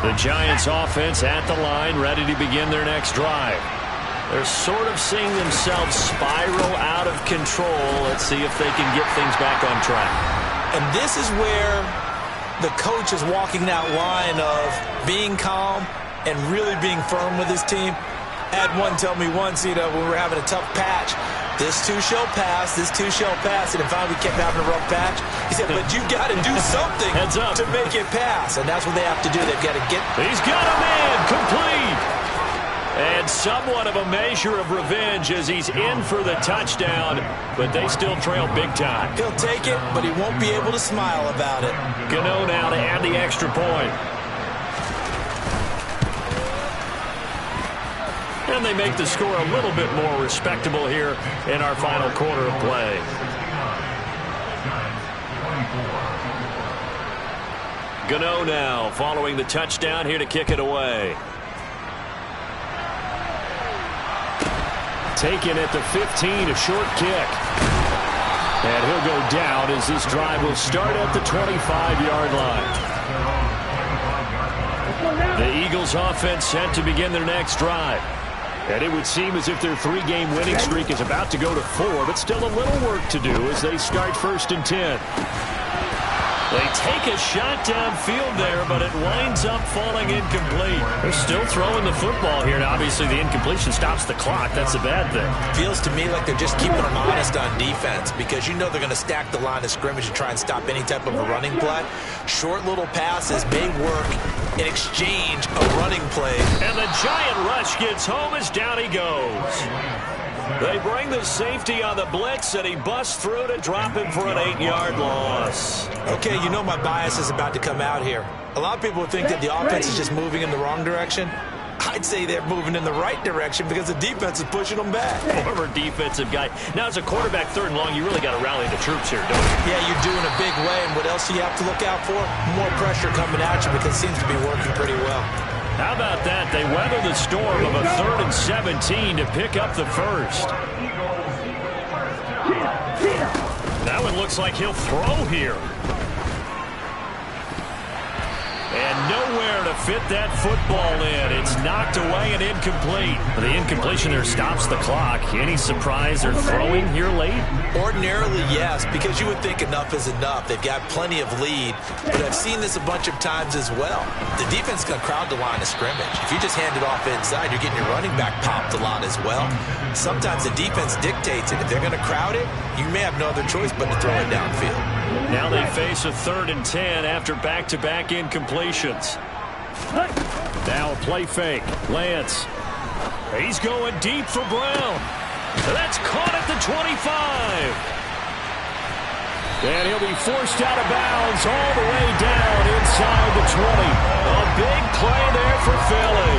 The Giants offense at the line, ready to begin their next drive. They're sort of seeing themselves spiral out of control. Let's see if they can get things back on track. And this is where the coach is walking that line of being calm and really being firm with his team. Had one tell me once, when we were having a tough patch, this too shall pass, this too shall pass. And finally we kept having a rough patch. He said, but you got to do something Heads up to make it pass. And that's what they have to do. They've got to get. He's got a man complete. And somewhat of a measure of revenge as he's in for the touchdown, but they still trail big time. He'll take it, but he won't be able to smile about it. Gano now to add the extra point. And they make the score a little bit more respectable here in our final quarter of play. Gano now following the touchdown here to kick it away. Taken at the 15, a short kick. And he'll go down as this drive will start at the 25-yard line. The Eagles offense set to begin their next drive. And it would seem as if their three-game winning streak is about to go to 4, but still a little work to do as they start 1st and 10. They take a shot downfield there, but it winds up falling incomplete. They're still throwing the football here, and obviously the incompletion stops the clock. That's a bad thing. Feels to me like they're just keeping them honest on defense because you know they're going to stack the line of scrimmage and try and stop any type of a running play. Short little passes may work in exchange of running plays. And the giant rush gets home as down he goes. They bring the safety on the blitz, and he busts through to drop him for an 8-yard loss. Okay, you know my bias is about to come out here. A lot of people would think that the offense is just moving in the wrong direction. I'd say they're moving in the right direction because the defense is pushing them back. Former defensive guy. Now, as a quarterback, 3rd and long, you really got to rally the troops here, don't you? Yeah, you're doing a big way, and what else do you have to look out for? More pressure coming at you because it seems to be working pretty well. How about that? They weather the storm of a 3rd and 17 to pick up the first. That one looks like he'll throw here. And nowhere to fit that football in. It's knocked away and incomplete. The incompletion there stops the clock. Any surprise they're throwing here late? Ordinarily, yes, because you would think enough is enough. They've got plenty of lead, but I've seen this a bunch of times as well. The defense is going to crowd the line of scrimmage. If you just hand it off inside, you're getting your running back popped a lot as well. Sometimes the defense dictates it. If they're going to crowd it, you may have no other choice but to throw it downfield. Now they face a 3rd and 10 after back-to-back incompletions. Now a play fake. Lance. He's going deep for Brown. That's caught at the 25. And he'll be forced out of bounds all the way down inside the 20. A big play there for Philly.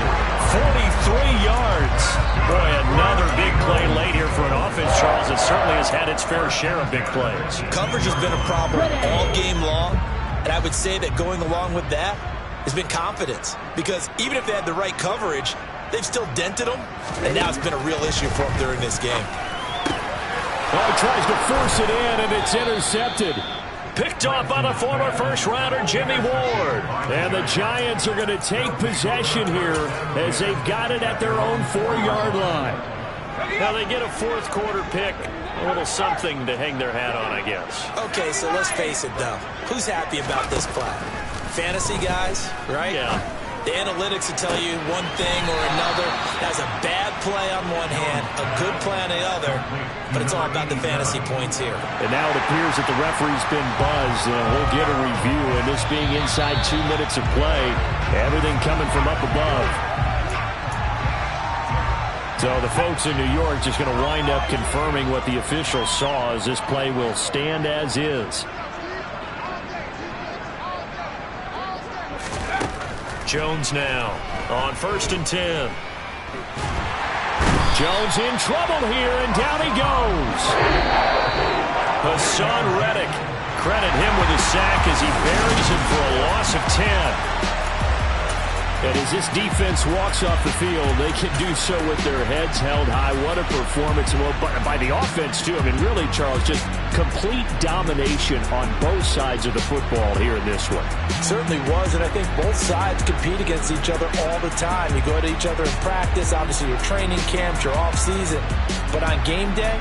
43 yards. Boy, another big play late here for an offense, Charles, that certainly has had its fair share of big plays. Coverage has been a problem all game long, and I would say that going along with that has been confidence. Because even if they had the right coverage, they've still dented them, and now it's been a real issue for them during this game. Oh, he tries to force it in, and it's intercepted. Picked off by the former first-rounder Jimmy Ward. And the Giants are going to take possession here as they've got it at their own 4-yard line. Now they get a fourth-quarter pick. A little something to hang their hat on, I guess. Okay, so let's face it, though. Who's happy about this play? Fantasy guys, right? Yeah. The analytics will tell you one thing or another. That's a bad play on one hand, a good play on the other, but it's all about the fantasy points here. And now it appears that the referee's been buzzed, and we'll get a review, and this being inside 2 minutes of play, everything coming from up above. So the folks in New York just going to wind up confirming what the officials saw, as this play will stand as is. Jones now on 1st and 10. Jones in trouble here, and down he goes. Hassan Reddick, credit him with a sack as he buries him for a loss of 10. And as this defense walks off the field, they can do so with their heads held high. What a performance by the offense, too. I mean, really, Charles, just complete domination on both sides of the football here in this one. Certainly was, and I think both sides compete against each other all the time. You go to each other in practice, obviously your training camps, your off-season. But on game day,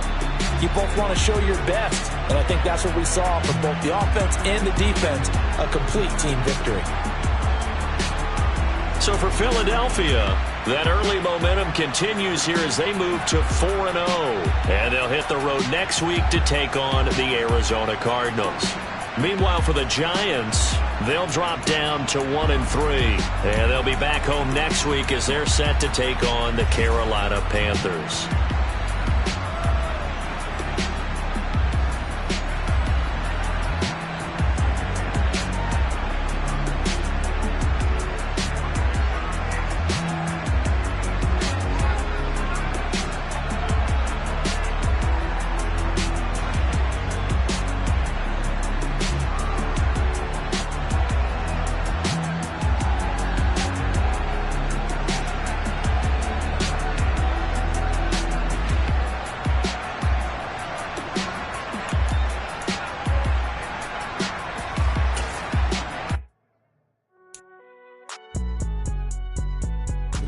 you both want to show your best. And I think that's what we saw from both the offense and the defense, a complete team victory. So for Philadelphia, that early momentum continues here as they move to 4-0. And they'll hit the road next week to take on the Arizona Cardinals. Meanwhile, for the Giants, they'll drop down to 1-3. And they'll be back home next week as they're set to take on the Carolina Panthers.